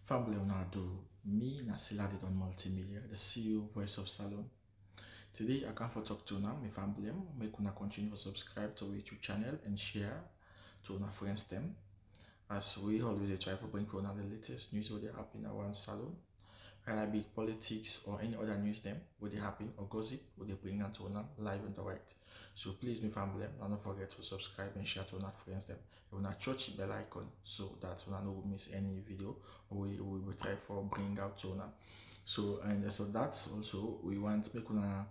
Family Leonardo, me Nasila did on multimedia, the CEO Voice of Salon. Today I come for talk to now, my family, make una continue to subscribe to our YouTube channel and share to our friends them. As we always try to bring for the latest news what they happen around Salon, whether it be politics or any other news them, what they happen or gossip, what they bring out to una live and direct. So please, my family, don't forget to subscribe and share to our friends them. You wanna touch the bell icon so that you no miss any video we will try for bring out to una. So that's also we want make una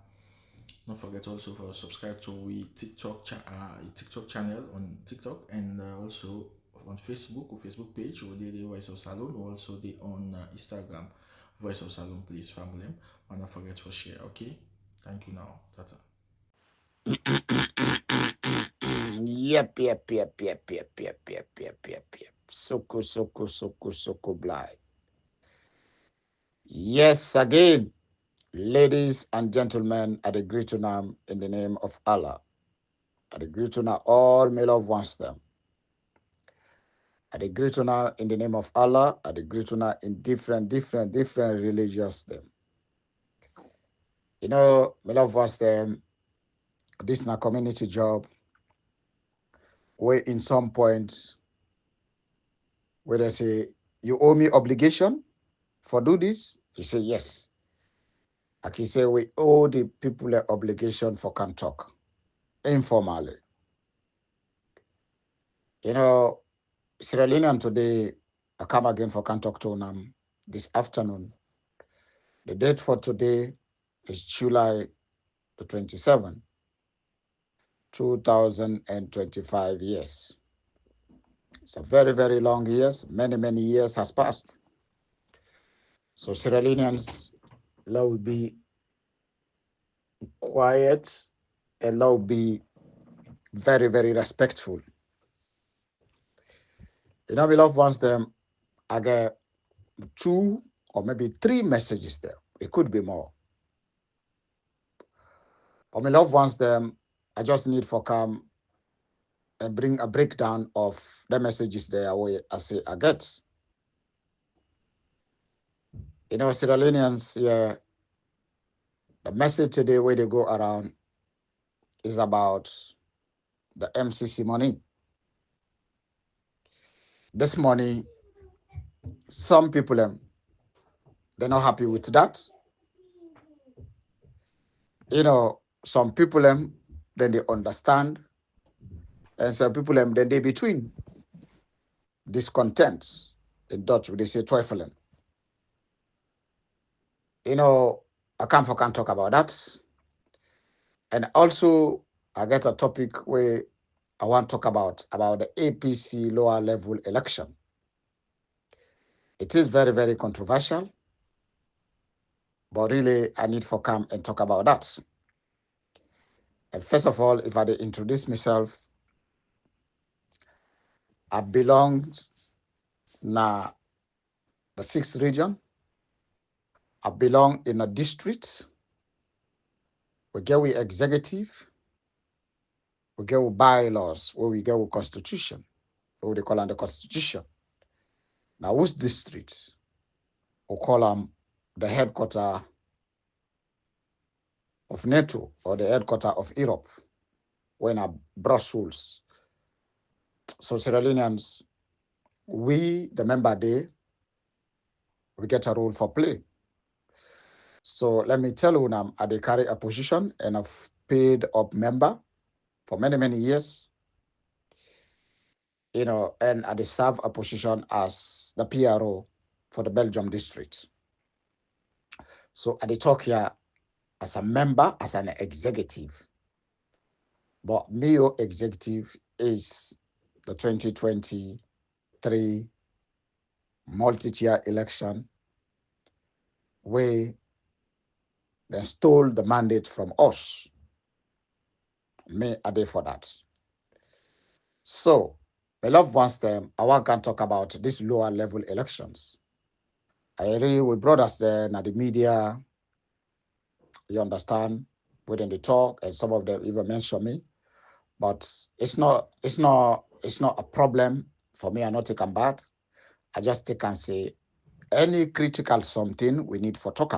don't forget also for subscribe to we TikTok channel on TikTok and also on Facebook or Facebook page or the Voice of Salon or also the on Instagram Voice of Salon, please family. And don't forget to share. Okay, thank you now. Tata. Yep. Soko blind. Yes, again, ladies and gentlemen, I greet you now in the name of Allah. I greet you now, all my loved ones them. I greet you now in the name of Allah. I greet you now in different religions them. You know, my loved ones them, this is a community job where in some points where they say, you owe me obligation for do this? He say, yes. I can say we owe the people an obligation for can talk informally. You know, Sierra Leonean today, I come again for can talk to them this afternoon. The date for today is July the 27th, 2025 years. It's a very long years. Many years has passed. So Sierra Leoneans, will be quiet and will be very respectful. You know, we love ones them. I get two or maybe three messages there. It could be more. For my loved ones, them, I just need for come and bring a breakdown of the messages there where I say I get. You know, Sierra Leoneans, yeah, the message today where they go around is about the MCC money. This money, some people they're not happy with that. You know, some people then they understand, and some people then they between discontent. In Dutch, they say twijfelen. You know, I can't talk about that. And also, I get a topic where I want to talk about the APC lower level election. It is very controversial, but really I need to come and talk about that. And first of all, if I introduce myself, I belong na the 6th region. I belong in a district. We get with executive. We get with bylaws, where we get with constitution, what they call the constitution. Now, which district? We call them the headquarter of NATO or the headquarter of Europe, when are Brussels. So Sierra Leoneans, we, the member there, we get a role for play. So let me tell you now, I carry a position and I've paid up member for many years, you know, and I serve a position as the PRO for the Belgium district. So I talk here as a member, as an executive. But MEO executive is the 2023 multi-tier election where they stole the mandate from us. Me a day for that. So, my loved ones, them, I want to talk about these lower level elections. I agree with brothers there, now the media, you understand, within the talk, and some of them even mention me. But it's not a problem for me. I not take them bad. I just take and say any critical something we need for talk.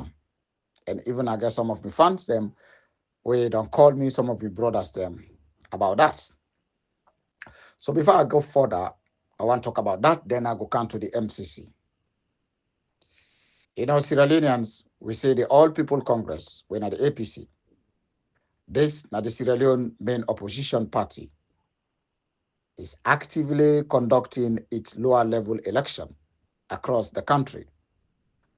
And even I guess some of my fans them we don't call me, some of my brothers them about that. So before I go further, I want to talk about that. Then I go come to the MCC. Sierra Leoneans, we say the All People Congress, when at the APC. This now the Sierra Leone main opposition party is actively conducting its lower level election across the country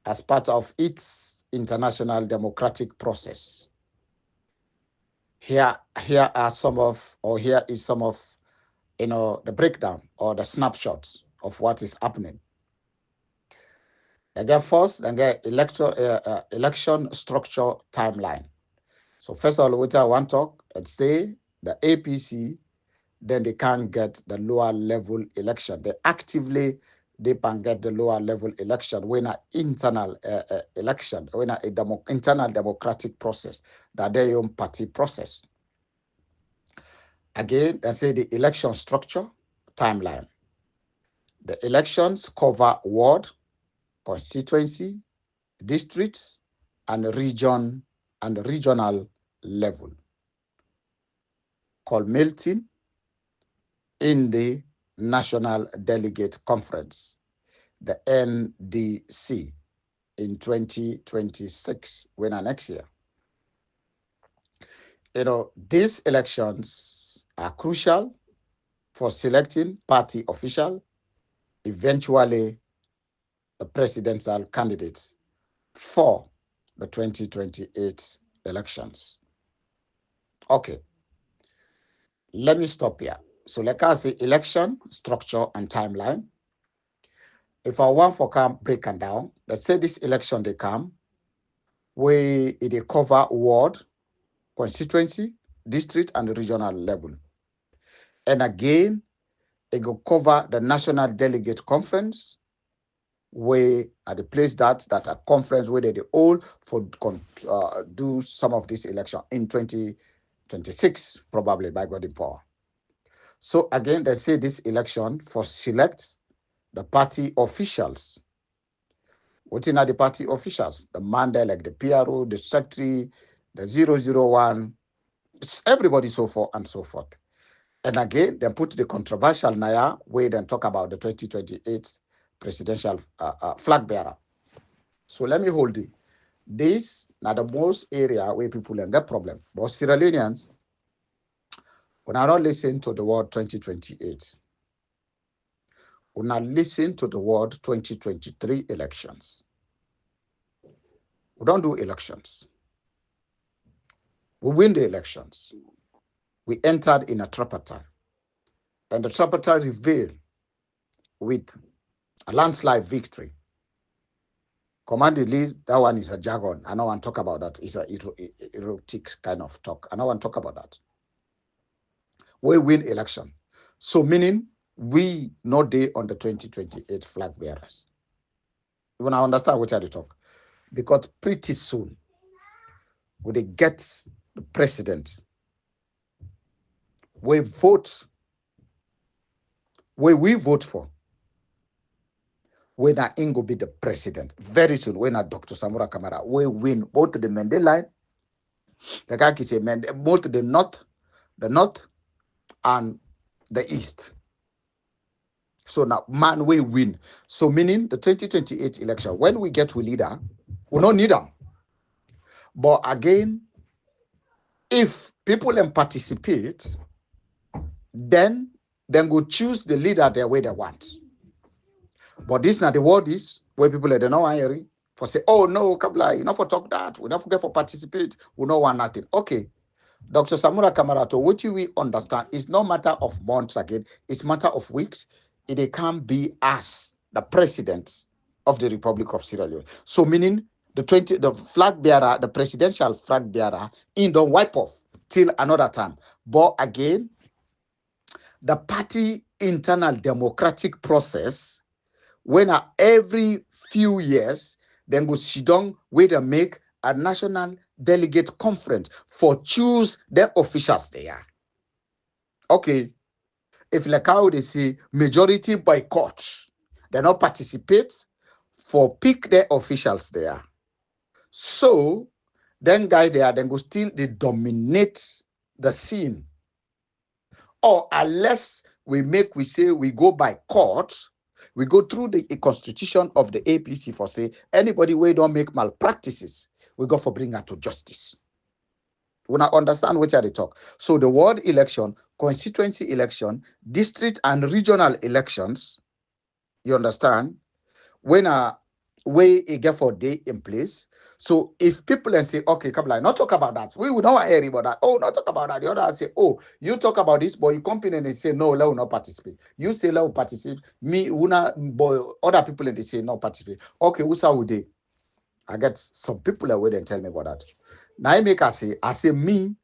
as part of its international democratic process. Here are some of, or here is some of, the breakdown or the snapshots of what is happening. They get first, they get election structure timeline. So first of all, what I want to talk, let's say the APC, then they can't get the lower level election. They can get the lower level election when an internal election, when internal democratic process, that their own party process. Again, I say the election structure timeline. The elections cover ward, constituency, districts, and regional level. Culminating in the National Delegate Conference, the NDC, in 2026, when next year. These elections are crucial for selecting party official, eventually the presidential candidates for the 2028 elections. Okay, let me stop here. So like I say, election structure and timeline. If I want for come break and down, let's say this election they come, where it cover ward, constituency, district, and regional level. And again, it will cover the National Delegate Conference, where at the place that a conference where they all for do some of this election in 2026, probably by God in power. So again, they say this election for select the party officials. What are the party officials? The man there, like the PRO, the secretary, the 001, everybody so forth and so forth. And again, they put the controversial Naya where they talk about the 2028 presidential flag bearer. So let me hold it. This now the most area where people get problem. But Sierra Leoneans, when I don't listen to the word 2028, when I listen to the word 2023 elections, we don't do elections. We win the elections. We entered in a tripartite. And the tripartite revealed with a landslide victory. Command lead, that one is a jargon. I don't want to talk about that. It's a erotic kind of talk. I don't want to talk about that. We win election. So meaning we not day on the 2028 flag bearers. When I understand what I talk. Because pretty soon, when they get the president, we vote, where we vote for, when I ain't go be the president. Very soon, when I Dr. Samura Kamara, we win both the Mandela line, the guy can say, both the north and the east. So now, man, we win. So meaning the 2028 election, when we get to leader, we don't need them. But again, if people can participate, then go choose the leader the way they want. But this now the word is where people they know hearing for say, oh no, Kabla, you not for talk that, we not forget for participate, we don't want nothing. Okay. Dr. Samura Kamarato, what we understand is no matter of months again, it's matter of weeks. It can be as the president of the Republic of Sierra Leone. So meaning the flag bearer, the presidential flag bearer, in the wipe off till another time. But again, the party internal democratic process, when every few years, then go sit down where they make a national delegate conference for choose their officials there. Okay. If like how they say majority boycott, they not participate for pick their officials there. So then guy there, then go still they dominate the scene. Or unless we say we go by court, we go through the constitution of the APC for say anybody who don't make malpractices, we go for bring her to justice. We now understand which are the talk. So the ward election, constituency election, district and regional elections, you understand, when a way a get for day in place. So if people and say, okay, come like, not talk about that. We will not hear about that. Oh, not talk about that. The other say, oh, you talk about this, but you company and they say, no, let will not participate. You say let will participate. Me, una, but other people and they say not participate. Okay, who's would they? I get some people away and tell me about that. Now I make I say me,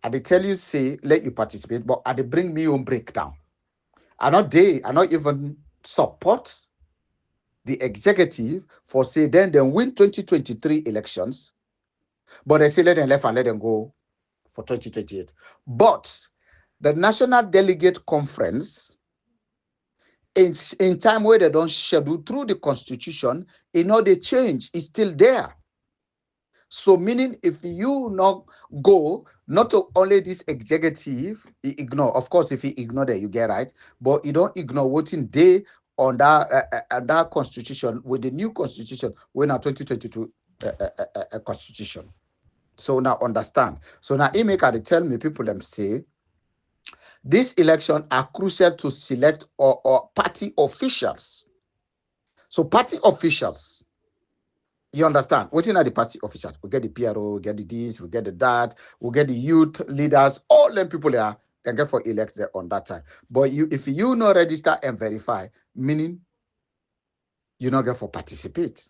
I they tell you say let you participate, but I they bring me on breakdown. I not even support the executive for say then they win 2023 elections, but they say let them left and let them go for 2028. But the National Delegate Conference, in time where they don't schedule through the constitution, they change, is still there. So meaning if you not go, not only this executive, he ignore. Of course, if he ignore that, you get right. But you don't ignore what in day on that constitution with the new constitution, when our 2022 constitution. So now understand. So now he make they tell me people them say this election are crucial to select or party officials. So party officials, you understand? Waiting at the party officials. We get the PRO, we get the this, we get the that, we get the youth leaders, all them people there, they get for elect there on that time. But if you not register and verify, meaning you not get for participate.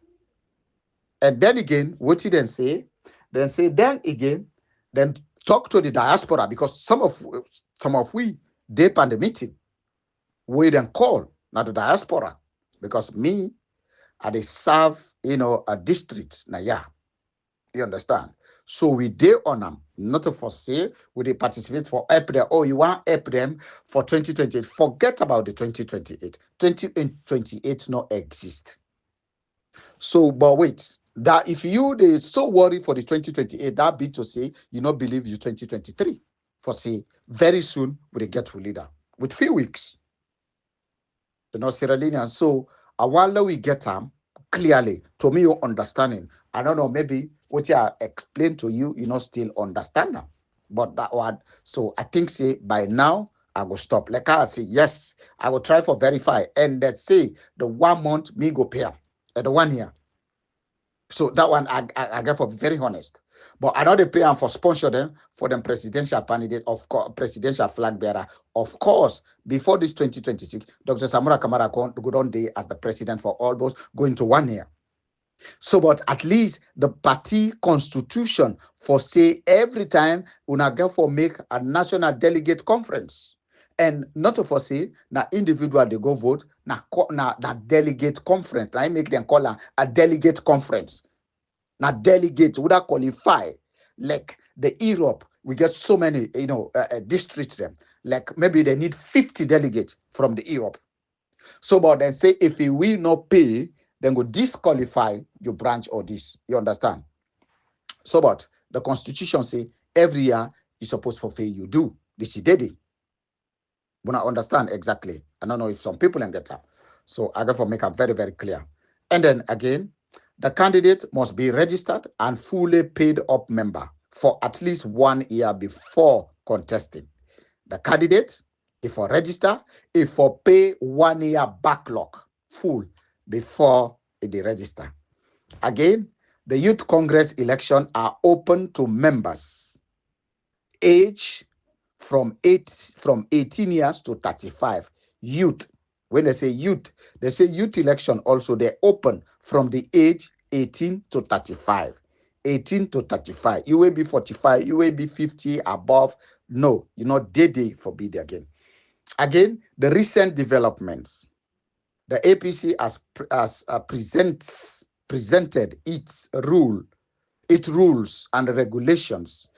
And then again, what you then say then again, then talk to the diaspora because some of we dip on the meeting, we then call not the diaspora because me, I they serve a district now, yeah. You understand? So we did on them, not for say, we did participate for April. Oh, you want April for 2028. Forget about the 2028. 2028 not exist. So, but wait, that if you they so worried for the 2028, that be to say you not believe you 2023. For say very soon we get to leader with few weeks. Sierra Leone. So while we get them clearly, to me, your understanding. I don't know, maybe what I explained to you, still understand them. But that one, so I think say by now I will stop. Like I say, yes, I will try for verify. And let's say the 1 month me go pay at the 1 year. So that one I get for very honest. But I know they pay them for sponsor them for them presidential candidate, of course, presidential flag bearer. Of course, before this 2026, Dr. Samura Kamara go on day as the president for almost going to 1 year. So, but at least the party constitution for say every time una get for make a national delegate conference. And not to foresee na individual they go vote na delegate conference. I make them call a delegate conference. Now delegate would that qualify like the Europe we get so many districts them like maybe they need 50 delegates from the Europe. So but then say if you will not pay then go disqualify your branch or this, you understand? So but the constitution say every year you supposed to pay you do this is daily. But I understand exactly. I don't know if some people can get that. So I got to make it very very clear. And then again, the candidate must be registered and fully paid up member for at least 1 year before contesting. The candidate, if for register, if for pay 1 year backlog full before they register. Again, the Youth Congress election are open to members age from 18 years to 35. Youth. When they say youth election also they open from the age 18 to 35. 18 to 35. You will be 45, you will be 50 above. No, you know, they forbid again. Again, the recent developments. The APC presented its rules and regulations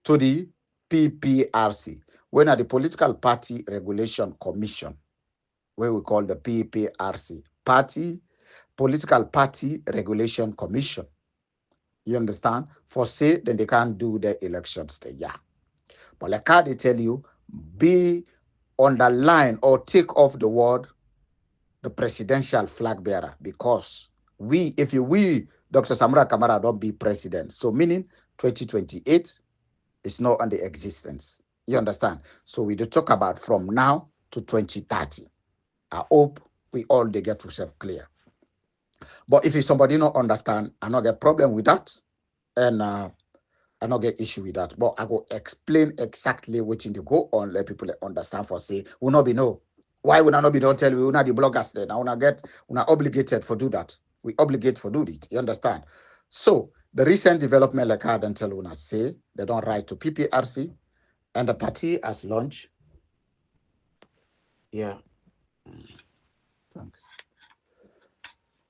to the PPRC, when at the Political Party Regulation Commission, where we call the PPRC, Party Political Party Regulation Commission. You understand? For say, then they can't do the elections there. Yeah. But like how they tell you, be underline or take off the word the presidential flag bearer, because we, Dr. Samura Kamara, don't be president. So meaning 2028 is not on the existence. You understand? So we do talk about from now to 2030. I hope we all they get ourselves clear. But if somebody not understand, I not get problem with that, and I not get issue with that. But I go explain exactly what in the go on, let people understand for say, will not be no. Why would I not be don't tell you, we not the bloggers then? I wanna get, we're not obligated for do that. We obligate for do it. You understand? So the recent development, like I don't tell you, say they don't write to PPRC, and the party has launched. Yeah. Thanks.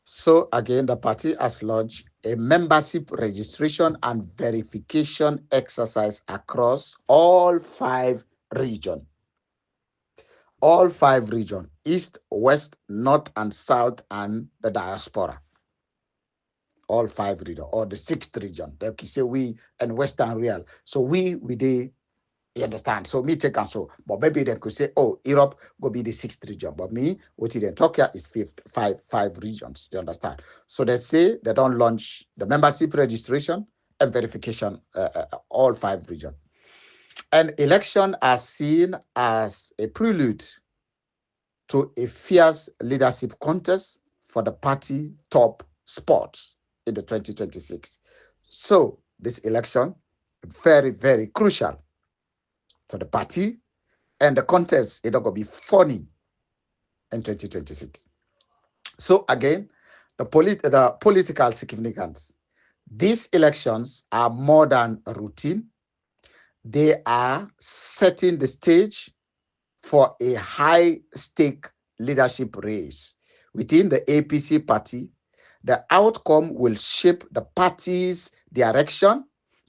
So again, the party has launched a membership registration and verification exercise across all 5 regions. All 5 regions, East, West, North, and South, and the diaspora. All 5 regions, or the 6th region. They say we and Western Real. So we did. You understand? So me take and so, but maybe they could say, oh, Europe go be the 6th region. But me, what they talk here is 5 regions. You understand? So they say they don't launch the membership registration and verification, all 5 regions. And election are seen as a prelude to a fierce leadership contest for the party top spots in the 2026. So this election, very, very crucial to the party, and the contest is not going to be funny in 2026. So again, the political significance. These elections are more than a routine. They are setting the stage for a high-stake leadership race within the APC party. The outcome will shape the party's direction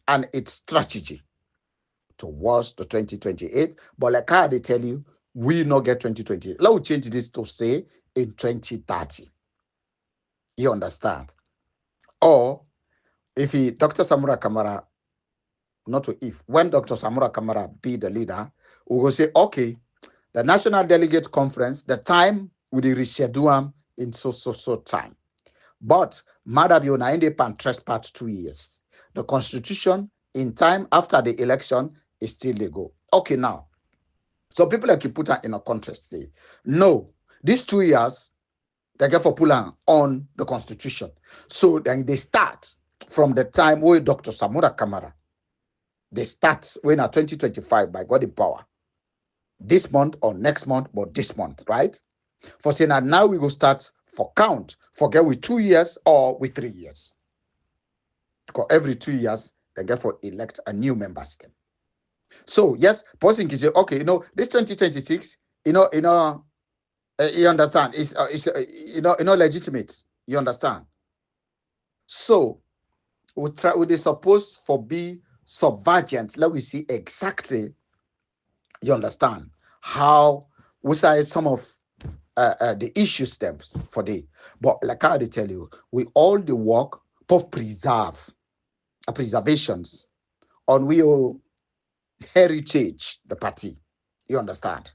and its strategy towards the 2028. But like how they tell you, we not get 2028. Let me change this to say in 2030. You understand? Or if Dr. Samura Kamara, not to if, when Dr. Samura Kamara be the leader, we will say, okay, the National Delegate Conference, the time will reschedule in so time. But Maada Bio na inde pan trespass 2 years. The Constitution in time after the election is still legal. Okay, now. So people like you put in a contrast say, no, these 2 years, they get for pulling on the Constitution. So then they start from the time where Dr. Samura Kamara, they start when at 2025 by God in power. This month or next month, but this month, right? For saying that now we go start for count, forget with 2 years or with 3 years. Because every 2 years, they get for elect a new member state. So yes, person can say, okay, this 2026, you understand, it's legitimate. You understand? So we supposed for be subvergent. Let we see exactly. You understand how we say some of the issue steps for the. But like how they tell you, we all the work of preservations on we heritage the party. You understand?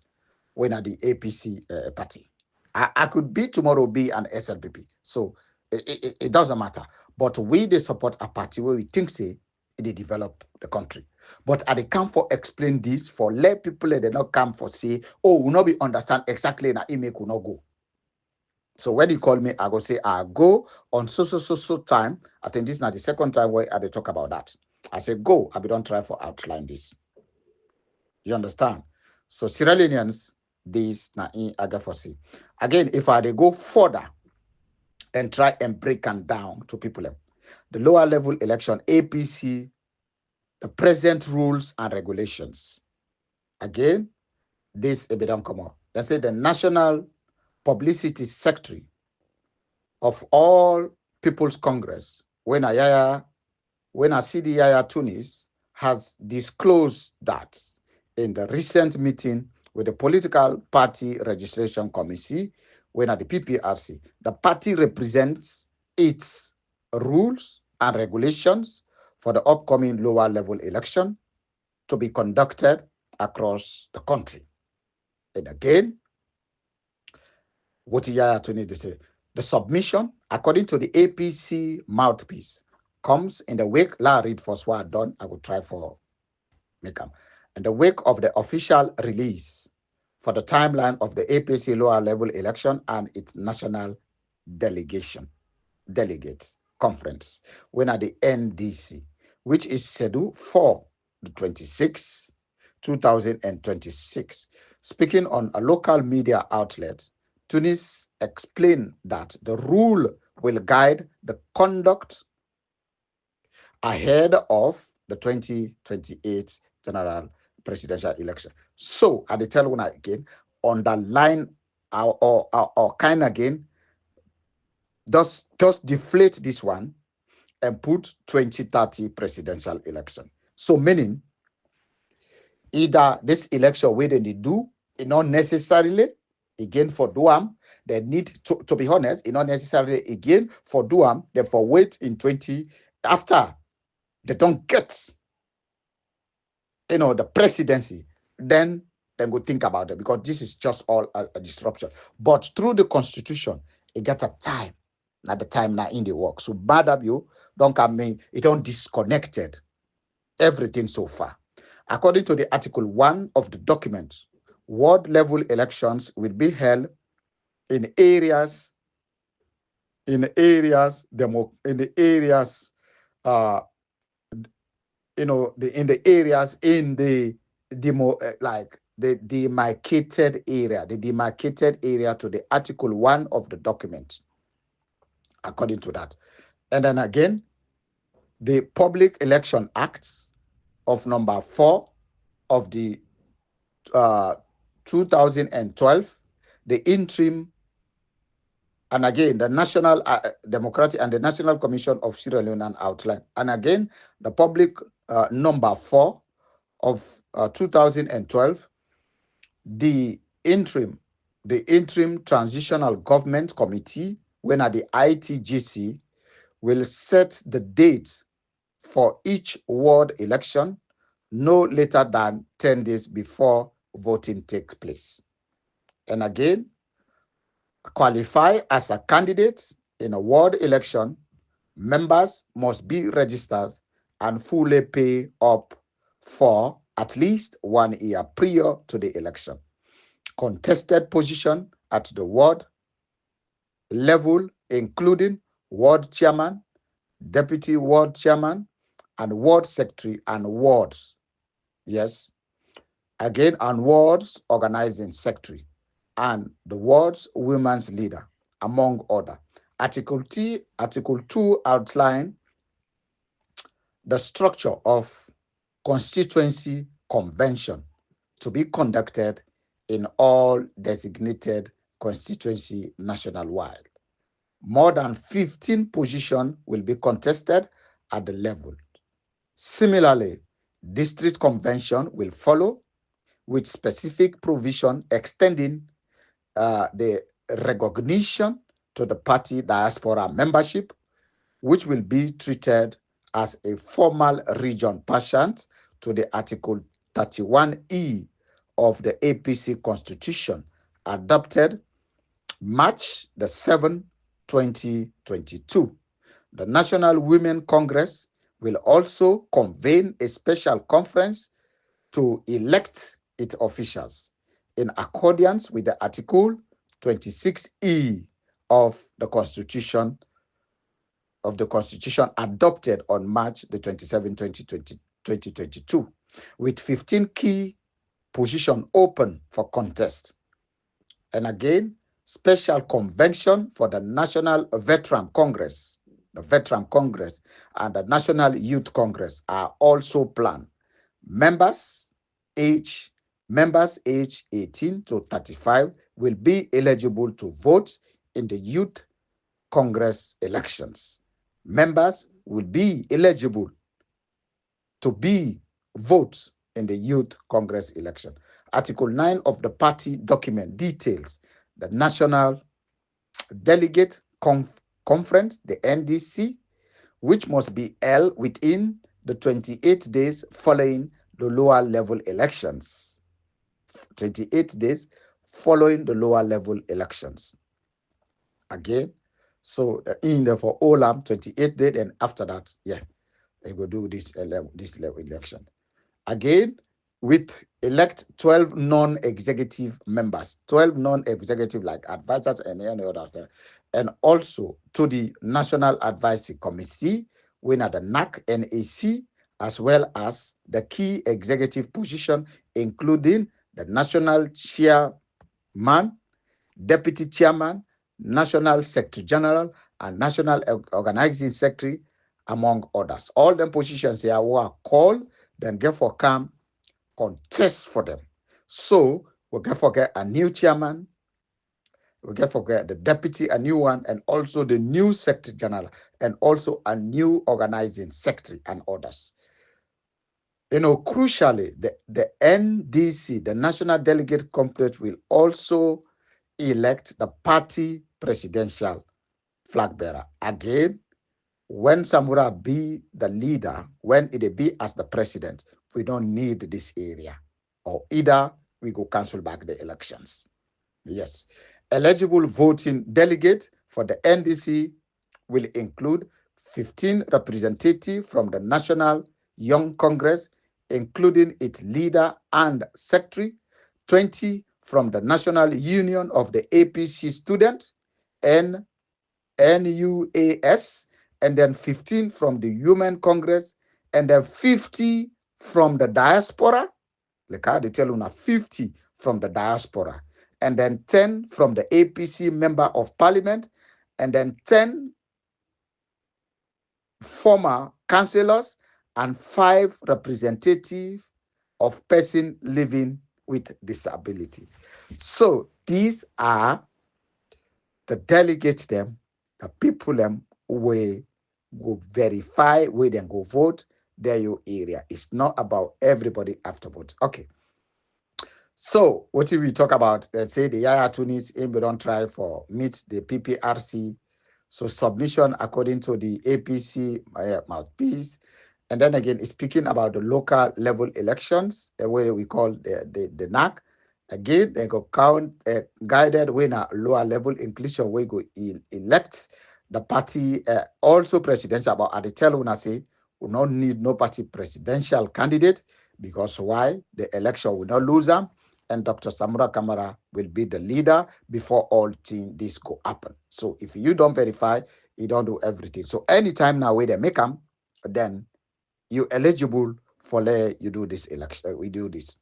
When at the APC party, I could be tomorrow be an SLPP. So it doesn't matter. But we they support a party where we think say they develop the country. But I they come for explain this for let people they not come for say, oh, will not be understand exactly na email could not go. So when you call me, I go say I go on so time. I think this is not the second time where I they talk about that. I say go. I be don't try for outline this. You understand? So Sierra Leoneans, this na in agafosi. Again, if I they go further and try and break them down to people, the lower level election, APC, the present rules and regulations. Again, this a bit uncommon. Let's say the National Publicity Secretary of all People's Congress, when Sidi Yaya Tunis has disclosed that in the recent meeting with the Political Party Registration Committee, when at the PPRC, the party represents its rules and regulations for the upcoming lower level election to be conducted across the country. And again, what Yaya to need to say, the submission, according to the APC mouthpiece, comes in the wake. La read first what I done. I will try for make them. In the wake of the official release for the timeline of the APC lower level election and its national delegation, delegates conference, when at the NDC, which is scheduled for the 26th, 2026. Speaking on a local media outlet, Tunis explained that the rule will guide the conduct ahead of the 2028 general presidential election. So, at the tell one again, underline or kind again, just deflate this one and put 2030 presidential election. So, meaning either this election where they do, it not necessarily again for Duam, they need to be honest, it not necessarily again for Duam, they for wait in 20 after they don't get the presidency, then go think about it, because this is just all a disruption. But through the constitution, it gets a time. At the time now in the work. So Maada Bio don't come in, it don't disconnected everything so far. According to the Article 1 of the document, ward level elections will be held in areas in the areas in the areas in the demo like the demarcated area to the Article 1 of the document, according to that. And then again, the Public Election Acts of number 4 of the 2012, the interim, and again, the National Democratic and the National Commission of Sierra Leone outline. And again, the public number 4 of 2012, the interim transitional government committee, when at the ITGC, will set the date for each ward election no later than 10 days before voting takes place. And again, qualify as a candidate in a ward election, members must be registered and fully pay up for at least 1 year prior to the election. Contested position at the ward level, including ward chairman, deputy ward chairman, and ward secretary and wards. Yes. Again, and wards organizing secretary and the ward's women's leader, among other. Article 2 outline the structure of constituency convention to be conducted in all designated constituency nationwide. More than 15 positions will be contested at the level. Similarly, district convention will follow with specific provision extending the recognition to the party diaspora membership, which will be treated as a formal region pursuant to the Article 31E of the APC Constitution, adopted March the 7th, 2022. The National Women Congress will also convene a special conference to elect its officials in accordance with the Article 26E of the Constitution adopted on March the 27th, 2022, with 15 key positions open for contest. And again, special convention for the National Veteran Congress, the Veteran Congress, and the National Youth Congress are also planned. Members aged 18 to 35 will be eligible to vote in the Youth Congress elections. Members will be eligible to vote in the Youth Congress election. Article 9 of the party document details the national delegate conference, the NDC, which must be held within the 28 days following the lower level elections. 28 days following the lower level elections. Again, so in the for Olam, 28 days, and after that, yeah, they will do this level election. Again, with elect 12 non-executive members, 12 non-executive like advisors and any others, and also to the National Advisory Committee, when at the NAC, NAC, as well as the key executive position, including the national chairman, deputy chairman, national secretary general, and national organizing secretary, among others. All them positions here were called, then therefore come contest for them. So we can forget a new chairman, we can forget the deputy, a new one, and also the new secretary general, and also a new organizing secretary and others. Crucially, the NDC, the National Delegate Complex, will also elect the party presidential flag bearer. Again, when Samura be the leader, when it be as the president, we don't need this area. Or either we go cancel back the elections. Yes. Eligible voting delegate for the NDC will include 15 representatives from the National Young Congress, including its leader and secretary, 20 from the National Union of the APC Students, NUAS, and then 15 from the Human Congress, and then 50 from the diaspora. Like how they tell you now, 50 from the diaspora, and then 10 from the APC member of parliament, and then 10 former councillors, and 5 representatives of person living with disability. So these are the delegates them, the people them will go verify, where then go vote their your area. It's not about everybody afterwards. Okay. So what if we talk about, let's say the Yaya Tunis don't try for meet the PPRC. So submission according to the APC mouthpiece. And then again, speaking about the local level elections, the way we call the NAC. Again, they go count guided when a lower level inclusion we go elect the party also presidential. But at the tell when I say we not need no party presidential candidate, because why? The election will not lose them, and Dr. Samura Kamara will be the leader before all things this go happen. So if you don't verify, you don't do everything. So anytime now where they make them, then you eligible for you do this election. We do this.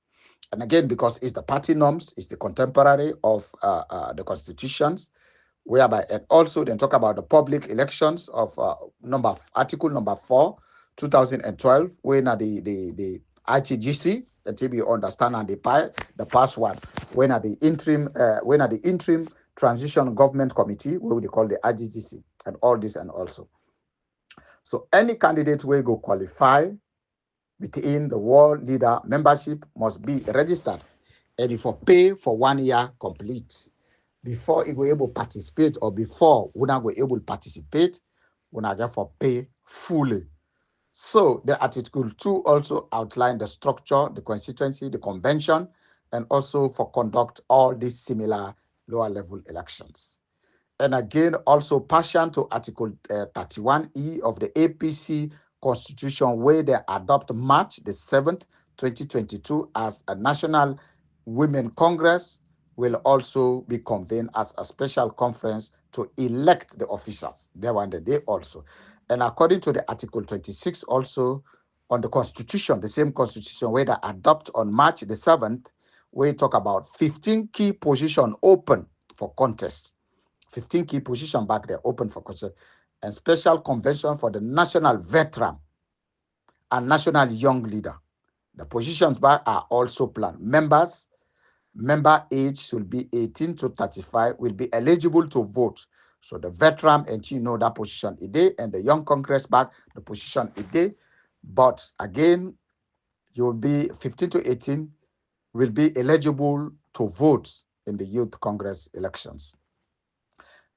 And again, because it's the party norms, it's the contemporary of the constitutions, whereby, and also then talk about the public elections of article number 4, 2012, when the ITGC, until you understand, and the past one, when at the interim transition government committee, what we call the ITGC, and all this, and also. So any candidate will go qualify within the world leader membership must be registered, and if you pay for 1 year complete before you go able to participate, or before we not go able to participate, we not get for pay fully. So the Article 2 also outline the structure, the constituency, the convention, and also for conduct all these similar lower level elections. And again, also partial to Article 31E of the APC Constitution, where they adopt March the 7th, 2022 as a National Women Congress, will also be convened as a special conference to elect the officers. There one the day also. And according to the Article 26 also on the Constitution, the same Constitution where they adopt on March the 7th, we talk about 15 key positions open for contest. 15 key positions back there open for contest, and special convention for the national veteran and national young leader. The positions back are also planned. Member age should be 18 to 35, will be eligible to vote. So the veteran and you know that position a day, and the young congress back the position a day. But again, you will be 15 to 18 will be eligible to vote in the youth congress elections.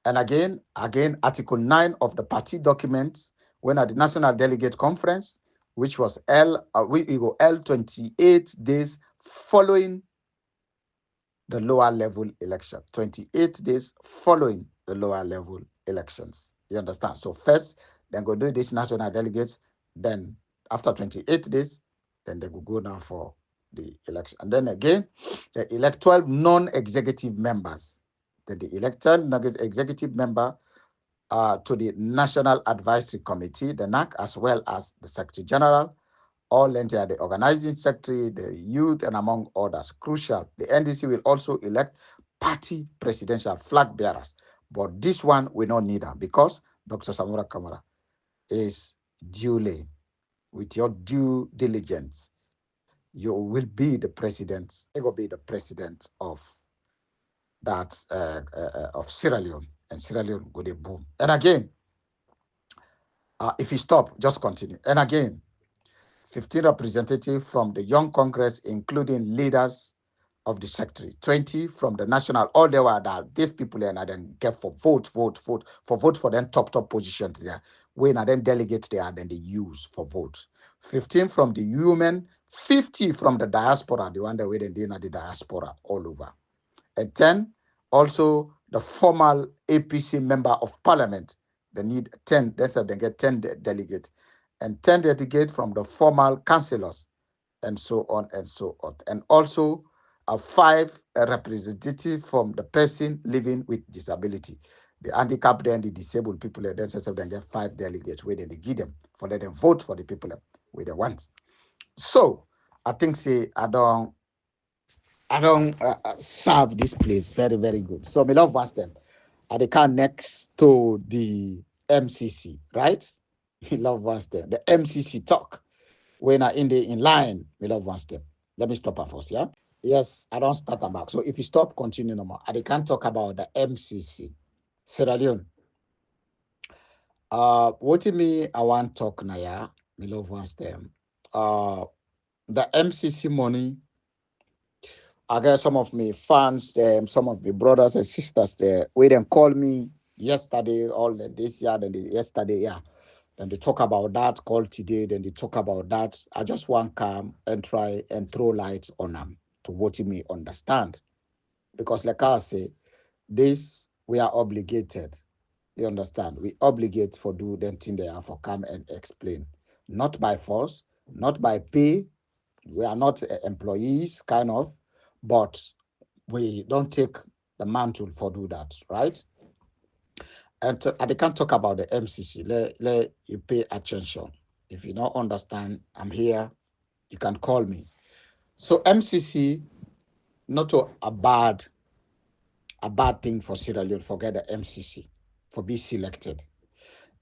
And again, Article 9 of the party documents, when at the National Delegate Conference, which was L 28 days following the lower level election, 28 days following the lower level elections. You understand? So first, then go do this national delegates, then after 28 days, then they will go now for the election. And then again, they elect 12 non-executive members. Then they elect 12 executive member to the National Advisory Committee, the NAC, as well as the Secretary General, all enter the organizing secretary, the youth, and among others. Crucial, the NDC will also elect party presidential flag bearers. But this one we don't need them because Dr. Samura Kamara is duly, with your due diligence, you will be the president, you will be the president that of Sierra Leone, and Sierra Leone go dey boom. And again, if you stop, just continue. And again, 15 representatives from the Young Congress, including leaders of the secretary, 20 from the national, all they were that these people and then get for vote for them top positions there. When I then delegate there, then they use for vote. 15 from the women, 50 from the diaspora, the one that we did in the diaspora all over. And 10, also the formal APC member of parliament, they need 10, that's how they get 10 delegates. And 10 delegates from the formal councillors, and so on and so on. And also 5 representatives from the person living with disability. The handicapped and the disabled people, then they get 5 delegates where they give them for let them vote for the people where they want. So I think I don't serve this place very, very good. So my love wants them. They come next to the MCC, right? My love wants them. The MCC talk. When I in line, my love wants them. Let me stop her first, yeah? Yes, I don't start them back. So if you stop, continue no more. I can't talk about the MCC. Sierra Leone. What me I want talk now, yeah? My love wants them. The MCC money, I got some of my fans there, some of my brothers and sisters there, where them call me yesterday, all this year, then yesterday, yeah. Then they talk about that, call today, then they talk about that. I just want to come and try and throw light on them to what you may understand. Because like I say, this we are obligated. You understand? We obligate for do them thing they have for come and explain. Not by force, not by pay. We are not employees, kind of, but we don't take the mantle for do that, right? And I can't talk about the MCC. Let you pay attention. If you don't understand, I'm here. You can call me. So MCC, not a bad thing for Sierra Leone. Forget the MCC for be selected,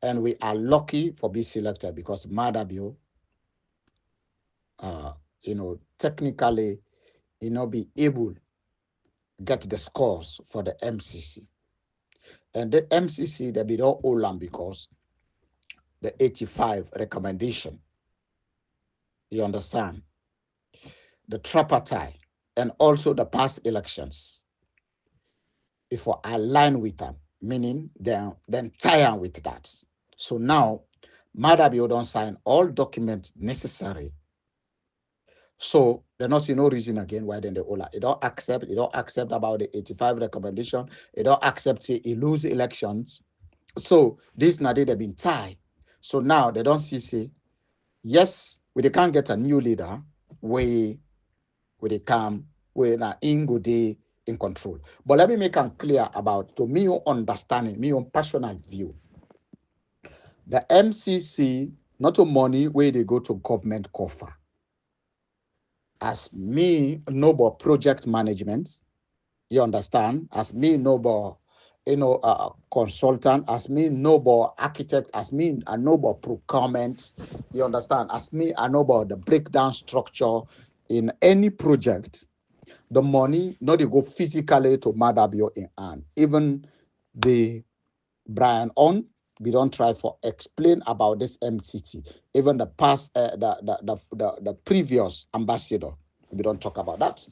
and we are lucky for be selected because Maada Bio, technically, be able get the scores for the MCC. And the MCC, they be all Olam because the 85 recommendation. You understand? The tripartite and also the past elections. If we align with them, meaning then tie with that. So now, Maada Bio don't sign all documents necessary. So they don't see no reason again why then the Ola. It don't accept about the 85 recommendation. It don't accept say he lose elections. So this now they've been tied. So now they don't say, yes, they can't get a new leader where they come where now Ingo day in control. But let me make it clear about to me your understanding, me your personal view. The MCC, not a money where they go to government coffer. As me know about project management, you understand? As me know about consultant, as me know about architect, as me I know about procurement, you understand? As me I know about the breakdown structure in any project. The money not they go physically to Maada Bio in hand. Even the Brian on we don't try for explain about this MCT. Even the past the previous ambassador, we don't talk about that.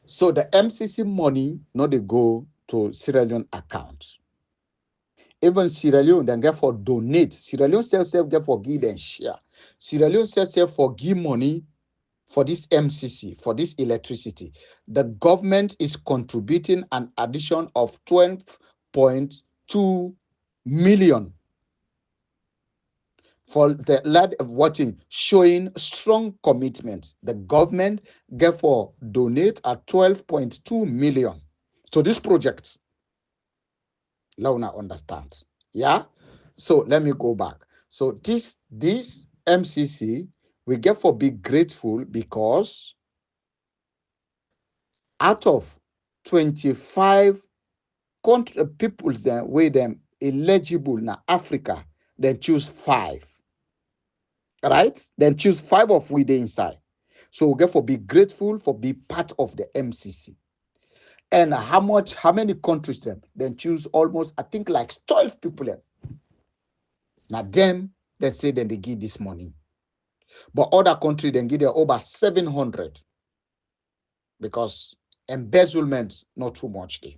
So the MCC money not they go to Sierra Leone account. Even Sierra Leone then get for donate. Sierra Leone self get for give and share. Sierra Leone self for give money for this MCC, for this electricity. The government is contributing an addition of 12.2 million for the lad of watching, showing strong commitment. The government therefore donate at 12.2 million to this project. Launa understands. Yeah. So let me go back. So this MCC we get for be grateful because out of 25 peoples then where them eligible na Africa, then choose 5. Right? Then choose 5 of we the inside. So we get for be grateful for be part of the MCC. And how many countries then choose almost, I think like 12 people then. Now them, they say then they give this money. But other countries then give them over 700 because embezzlement not too much there.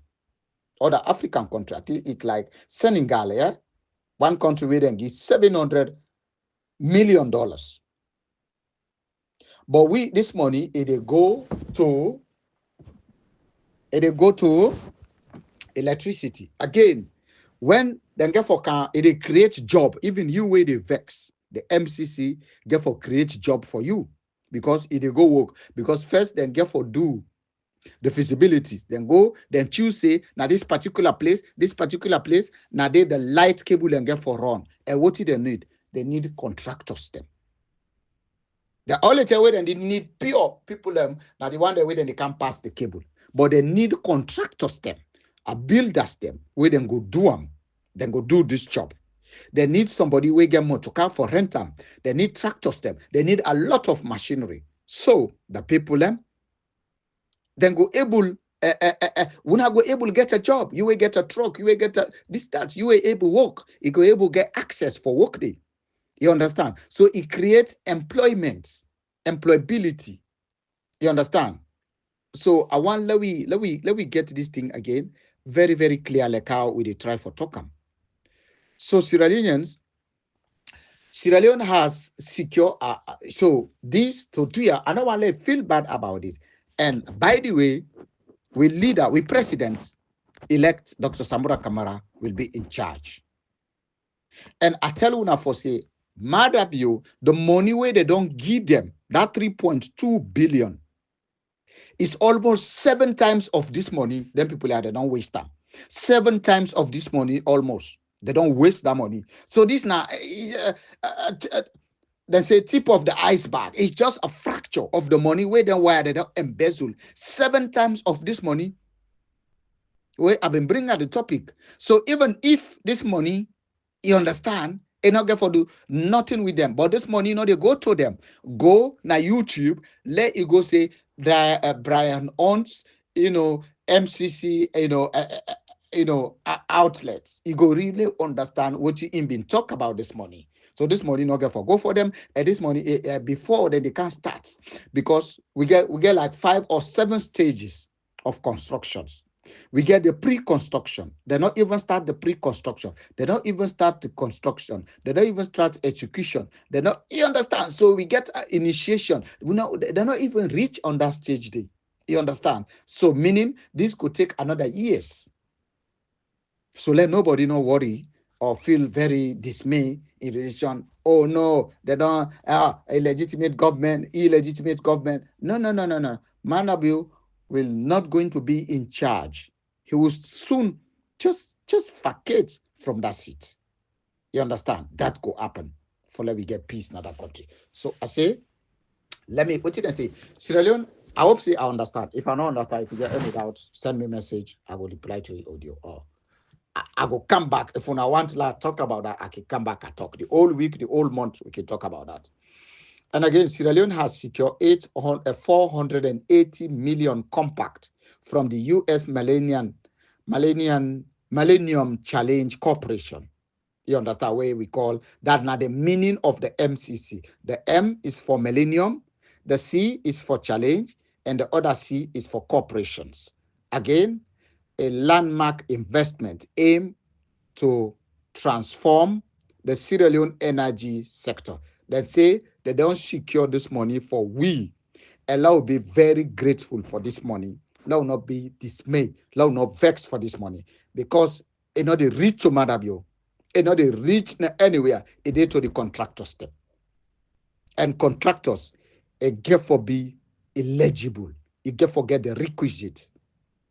Other African country, I think it's like Senegal, yeah? One country where then give $700 million. But this money, it go to electricity. Again, when then get for it create job, even you where they vex, the MCC get for create job for you because it go work. Because first then get for do the feasibility, then go, then choose say now this particular place, now they the light cable and get for run. And what do they need? They need contractors them. The only way then they need pure people them, now the one way then they can pass the cable. But they need contractors them, builders them, where then go do them, then go do this job. They need somebody who get more to car for rent them. They need tractors them. They need a lot of machinery. So the people them then go able when I go able to get a job, you will get a truck, you will get this, that, you will able work, you go able get access for work day. You understand? So it creates employment, employability. You understand? So I want let we get this thing again very, very clear, like how we try for Tokam. So Sierra Leone has secure so this to 2 years. I don't want to feel bad about this. And by the way, we president elect Dr. Samura Kamara will be in charge. And I tell you now for say, Maada Bio, the money where they don't give them, that 3.2 billion, is almost 7 times of this money. Then people are they don't waste time. 7 times of this money almost. They don't waste that money. So this now, they say tip of the iceberg. It's just a fracture of the money where they don't embezzle. 7 times of this money. Where I've been bringing out the topic. So even if this money, you understand, it not get for do nothing with them. But this money, they go to them. Go na YouTube, let you go say Brian Owens, MCC, outlets. You go really understand what you been talk about this money. So this money not get for go for them. And this money before then they can start because we get like 5 or 7 stages of constructions. We get the pre-construction. They don't even start the pre-construction. They don't even start the construction. They don't even start execution. You understand? So we get initiation. They're not even reach on that stage day. You understand? So meaning this could take another years. So let nobody not worry or feel very dismayed in relation. Oh no, they don't illegitimate government. No. Maada Bio will not going to be in charge. He will soon just vacate from that seat. You understand? That could happen for let me get peace in that country. So I say, what did I say? Sierra Leone, I hope say I understand. If I don't understand, if you get any doubt, send me a message. I will reply to your audio. Or I will come back. If I want to talk about that, I can come back and talk. The whole week, the whole month, we can talk about that. And again, Sierra Leone has secured 480 million compact from the U.S. Millennium Challenge Corporation. You understand where we call that now the meaning of the MCC. The M is for Millennium, the C is for Challenge, and the other C is for corporations. Again, a landmark investment aimed to transform the Sierra Leone energy sector. They say they don't secure this money for we. And I will be very grateful for this money. I will not be dismayed. I will not vex for this money. Because they reach to Maada Bio. They reach anywhere. It is to the contractor step. And contractors, it get for be illegible. It get for get the requisite.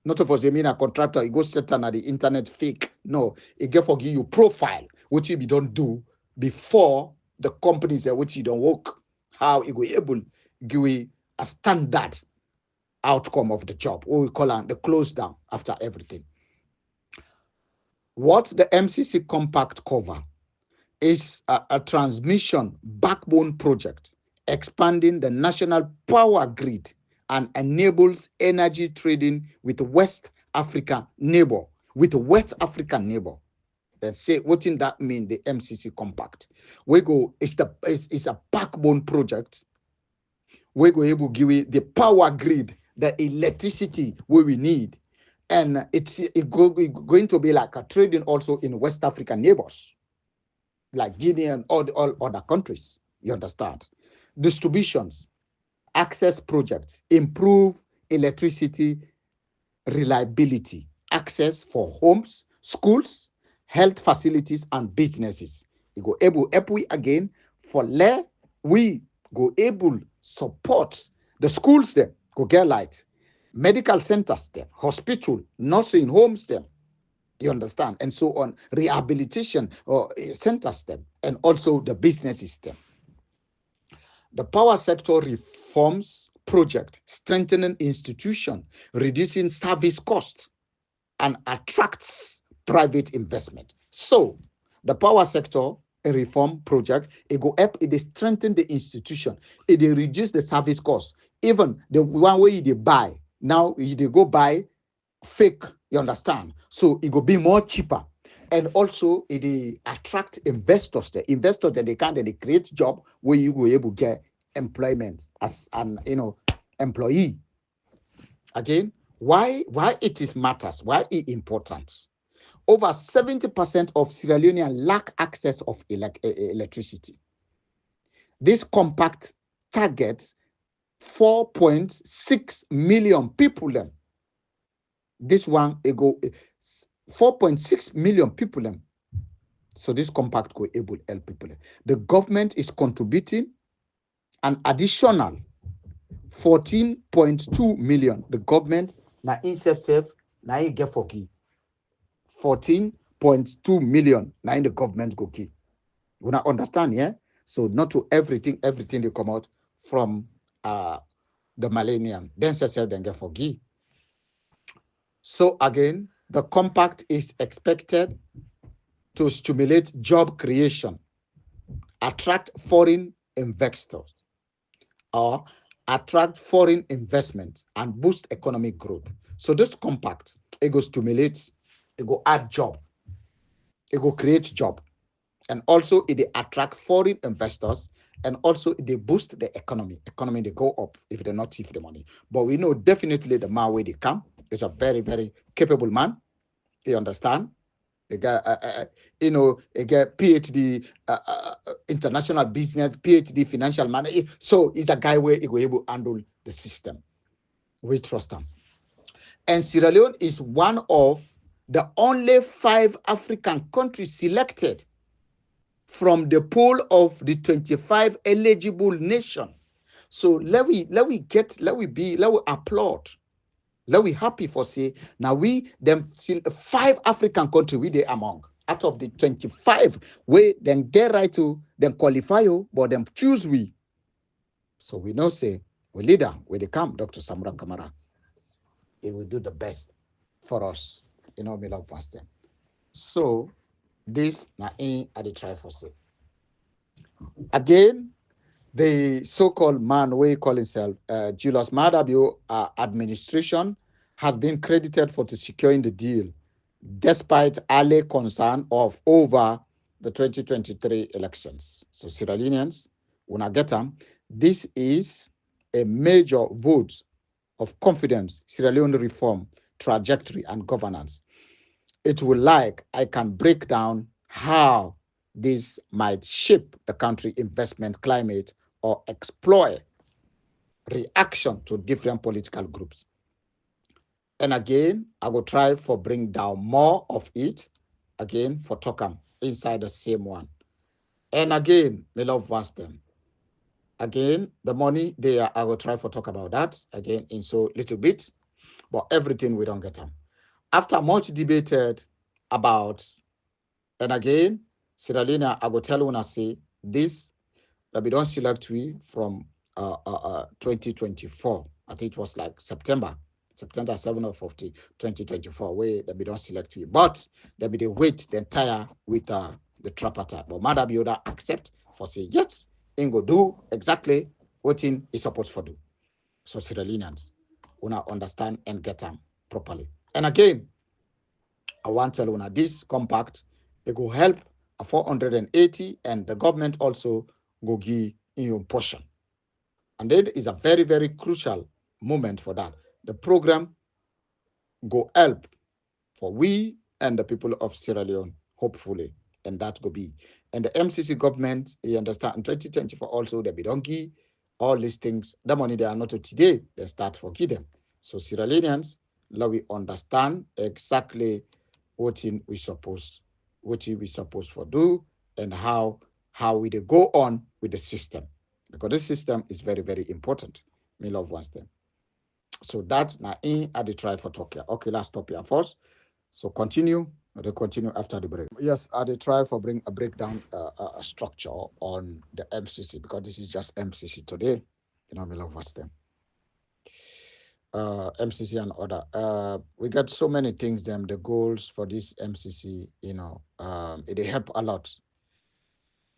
Not of us, I mean a contractor, you go set on the internet fake. No, it get for give you profile, which you don't do before the companies that which you don't work. How it will able give you a standard outcome of the job. What we call the close down after everything. What the MCC Compact cover is a transmission backbone project expanding the national power grid and enables energy trading with West African neighbor. Let's say what in that mean the MCC Compact. It's a backbone project. We go able to give you the power grid, the electricity where we need. And it's going to be like a trading also in West African neighbors, like Guinea and all other countries. You understand? Distributions, access projects, improve electricity reliability, access for homes, schools, health facilities, and businesses. You go able we again for we go able support the schools there, go get light, medical centers there, hospital, nursing homes there. You understand? And so on, rehabilitation or centers them, and also the business system. The power sector reforms project, strengthening institution, reducing service costs, and attracts private investment. So the power sector a reform project, it go up, it strengthen the institution, it reduce the service cost. Even the one way they buy, now they go buy fake, you understand? So it will be more cheaper. And also it attract investors. The investors that they create job where you will able to get employment as an employee. Again, why it is matters, why it important. Over 70% of Sierra Leoneans lack access of electricity. This compact targets 4.6 million people. This one, it go 4.6 million people. So this compact go able to help people. The government is contributing an additional 14.2 million. The government, na ECSL, na you get for key. 14.2 million, na in the government go key. You not understand, yeah? So not to everything they come out from the millennium. Then ECSL then get for key. So again, the compact is expected to stimulate job creation, attract foreign investors, or attract foreign investment and boost economic growth. So this compact, it go stimulate, it go add job, it go create job, and also it attract foreign investors, and also they boost the economy. Economy they go up if they not thief the money. But we know definitely the man where they come is a very, very capable man. You understand? He got, he got PhD, international business, PhD, financial management. So he's a guy where he will able to handle the system. We trust him. And Sierra Leone is one of the only 5 African countries selected from the pool of the 25 eligible nations. So let we applaud. Let we happy for say now we them 5 African countries we they among out of the 25 we then get right to them qualify you, but them choose we. So we know say we leader where they come, Dr. Samura Kamara. He will do the best for us. Me love first time. So this na in at the try for say. Again, the so-called man we call himself Julius Maada Bio administration has been credited for securing the deal, despite early concern of over the 2023 elections. So Sierra Leoneans, when I get them, this is a major vote of confidence Sierra Leone reform trajectory and governance. It will like I can break down how this might shape the country investment climate or exploit reaction to different political groups. And again, I will try for bring down more of it again for Tokam inside the same one. And again, me love vast them. Again, the money there, I will try for talk about that again in so little bit, but everything we don't get them. After much debated about, and again, Sierra Leone, I will tell you when I say this, that we don't select we from 2024. I think it was like September 7 or 50, 2024, where that we don't select we. But that we they wait the entire with the tripartite. But Maada Bio accept for say yes, and go do exactly what in is supposed to do. So Sierra Leoneans wanna understand and get them properly. And again, I want to tell you this compact, it will help a 480 and the government also go give you portion. And that is a very, very crucial moment for that. The program go help for we and the people of Sierra Leone, hopefully, and that go be. And the MCC government, you understand, in 2024 also, the Bidongi, all these things, the money they are not today, they start for them. So Sierra Leoneans, now we understand exactly what we supposed for do, and how we go on with the system, because this system is very very important. Me love one them. So that now in at the try for talk here. Okay, let's stop here first. So continue. They continue after the break. Yes, I did try for bring a breakdown a structure on the MCC, because this is just MCC today. You know, me love what's them. MCC and other. We got so many things. Them the goals for this MCC. It help a lot.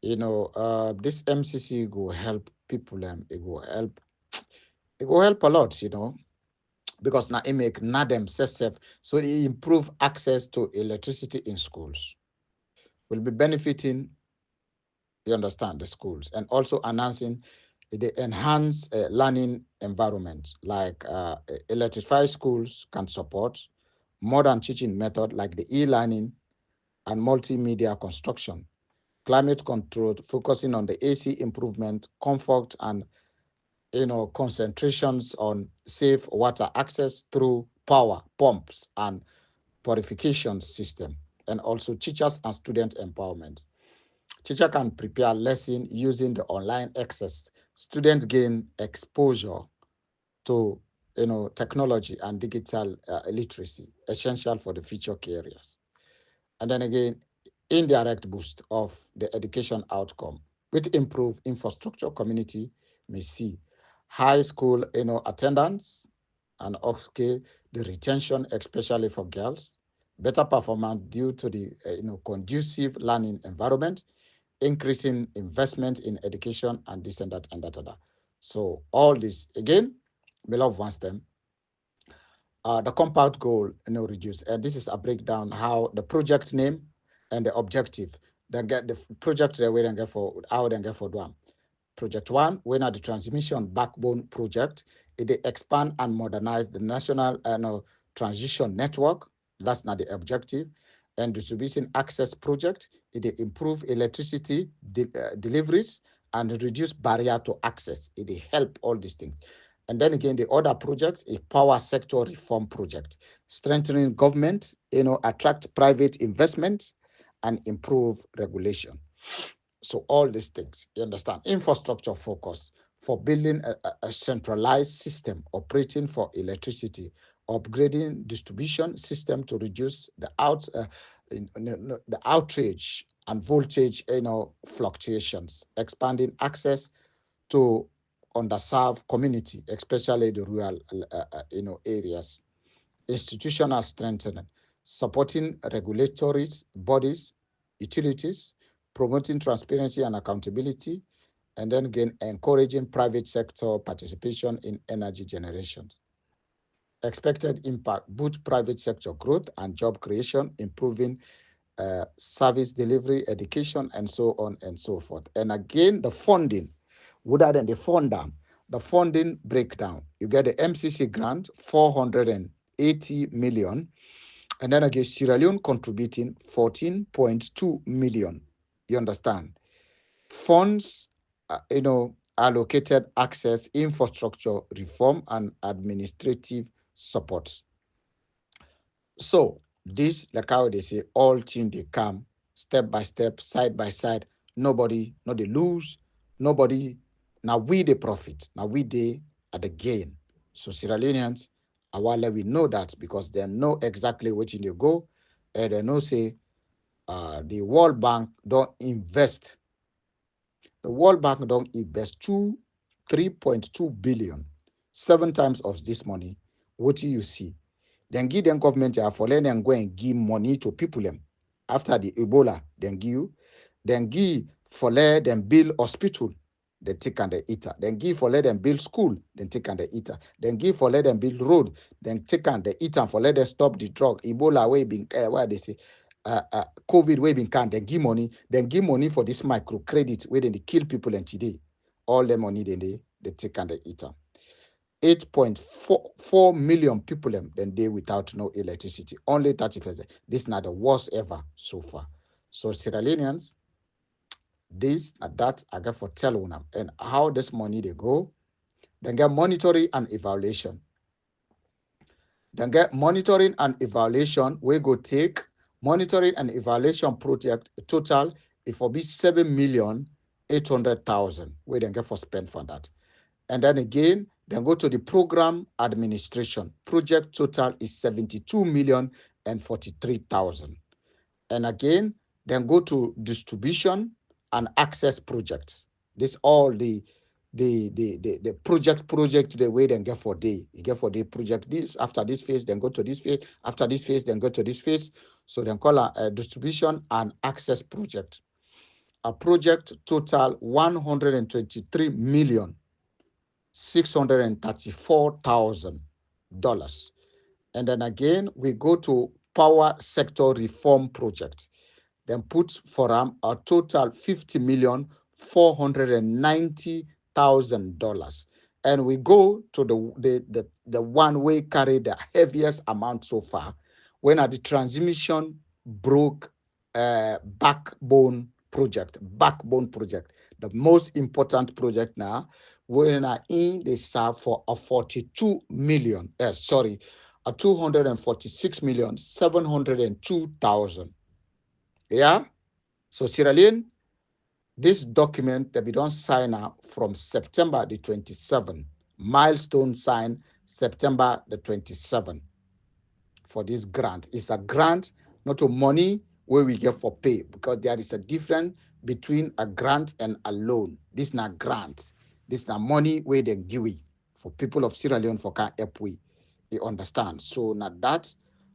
This MCC will help people. It will help a lot. Because now it make na them safe. So it improve access to electricity in schools. Will be benefiting, you understand, the schools, and also announcing the enhanced learning environment, like electrified schools can support modern teaching method like the e-learning and multimedia construction, climate control, focusing on the AC improvement, comfort, and concentrations on safe water access through power pumps and purification system, and also teachers and student empowerment. Teacher can prepare lesson using the online access. Students gain exposure to technology and digital literacy, essential for the future careers. And then again, indirect boost of the education outcome with improved infrastructure. Community may see high school attendance, and okay, the retention, especially for girls, better performance due to the conducive learning environment, increasing investment in education, and this and that and that and that. So all this again, we love one stem. The compound goal, reduce. And this is a breakdown how the project name and the objective. Then get the project the way then get for how then get for one. Project one, when at the transmission backbone project, it they expand and modernize the national transition network. That's not the objective. And distribution access project, it they improve electricity deliveries and reduce barrier to access. It they help all these things. And then again, the other project, a power sector reform project, strengthening government, attract private investment and improve regulation. So all these things, you understand, infrastructure focus for building a centralized system operating for electricity, upgrading distribution system to reduce the outrage and voltage, fluctuations, expanding access to underserved community, especially the rural, areas. Institutional strengthening, supporting regulatory bodies, utilities, promoting transparency and accountability, and then again encouraging private sector participation in energy generation. Expected impact: boost private sector growth and job creation, improving service delivery, education, and so on and so forth. And again, the funding, rather than the funding breakdown, you get the MCC grant, 80 million. And then again, Sierra Leone contributing 14.2 million. You understand? Funds, allocated access, infrastructure reform, and administrative support. So this, like how they say, all things they come step by step, side by side. Nobody, not they lose. Nobody. Now we the profit. Now we they at the gain. So Sierra Leoneans, while we know that because they know exactly which they go, and they know say the World Bank don't invest. The World Bank don't invest 3.2 billion, 7 times of this money. What do you see? Then give them government for let them go and give money to people them. After the Ebola, then give for let them build hospital, they take and they eat. Then give for let them build school, then take and they eat. Then give for let them build road, then take and they eat and for let them stop the drug. Ebola way being why they say COVID way being can then give money for this microcredit where they kill people and today. All the money they take and they eat. 8.44 million people then they without no electricity. Only 30%. This is not the worst ever so far. So Sierra Leoneans, this and that I got for tell them and how this money they go. Then get monitoring and evaluation. Then get monitoring and evaluation. We go take monitoring and evaluation project total it will be 7,800,000. We then get for spend for that. And then again, then go to the program administration. Project total is 72,043,000. And again, then go to distribution and access projects. This all the project the way then get for day. You get for day project this, after this phase, then go to this phase, after this phase, then go to this phase. So then call a distribution and access project. A project total 123,634,000. And then again, we go to power sector reform project. Then put for them a total $50,490,000. And we go to the one way carry the heaviest amount so far, when at the transmission broke backbone project, the most important project now, when are in they serve for a 42 million, a 246,702,000. Yeah. So Sierra Leone, this document that we don't sign up from September the 27th, milestone sign September the 27th for this grant. It's a grant, not a money where we get for pay, because there is a difference between a grant and a loan. This is not grant. This is not money where they give it for people of Sierra Leone for can help we. You understand? So not that,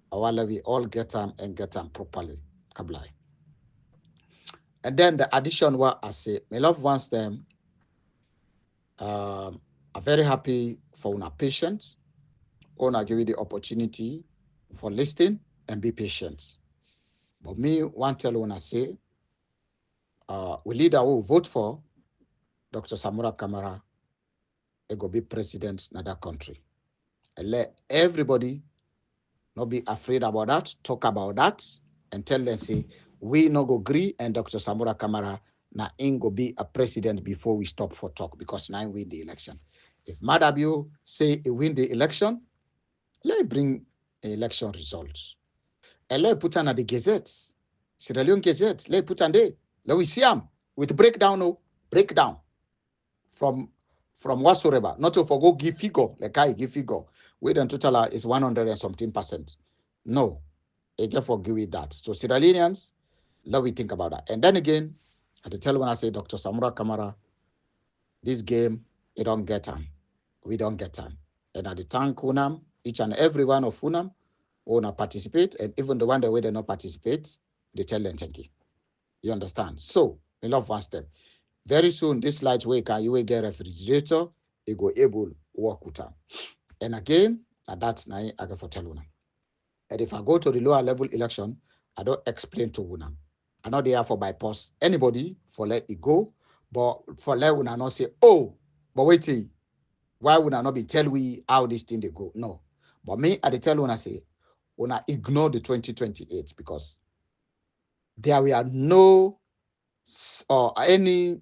while we all get them and get them properly. Kablai. And then the addition what I say, my loved ones them are very happy for our patience. Wanna give you the opportunity for listening and be patient. But me want tell when I say we leader who vote for Dr. Samura Kamara, he go be president in that country. And let everybody not be afraid about that, talk about that, and tell them say we no go agree and Dr. Samura Kamara na in go be a president before we stop for talk, because now win the election. If Maada Bio say he win the election, let bring election results. And let put on at the gazettes, Sierra Leone Gazette, let put on there. Let we see them with breakdown from whatsoever. Not to forgo give figure, like I give figure. We then total is 100 and something percent. No, I just forgive it that. So Sierra Leoneans, let we think about that. And then again, I had to tell when I say Dr. Samura Kamara, this game, you don't get them. We don't get them. And at the thank Unam, each and every one of Unam, wanna participate, and even the one that way they not participate, they tell them thank you. You understand? So, we love one step. Very soon, this light way can you will get refrigerator, you go able work with them. And again, that's now I got for tell Unam. And if I go to the lower level election, I don't explain to Unam. I'm not there for bypass anybody for let it go, but for let Una not say, oh, but wait till why would I not be tell we how this thing they go? No. But me, I tell una say, una ignore the 2028 because there were no or any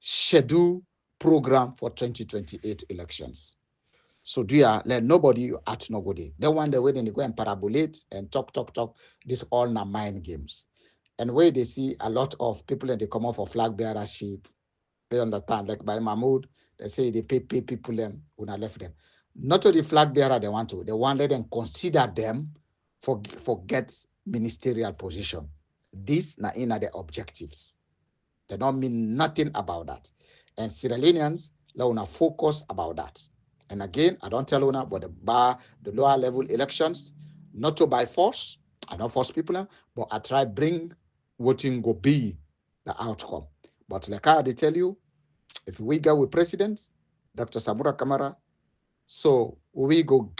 schedule program for 2028 elections. So do ya let nobody at no good. They want the way they go and parabolate and talk. This all na mind games. And where they see a lot of people and they come off for flag bearership, they understand. Like by Mahmoud, they say they pay people them when I left them. Not to the flag bearer they want to, they want let them consider them for get ministerial position. These na in are the objectives. They don't mean nothing about that. And Sierra Leoneans, let una focus about that. And again, I don't tell una about the lower level elections, not to by force. I don't force people, but I try bring voting go be the outcome. But like I tell you, if we go with president, Dr. Samura Kamara, so we go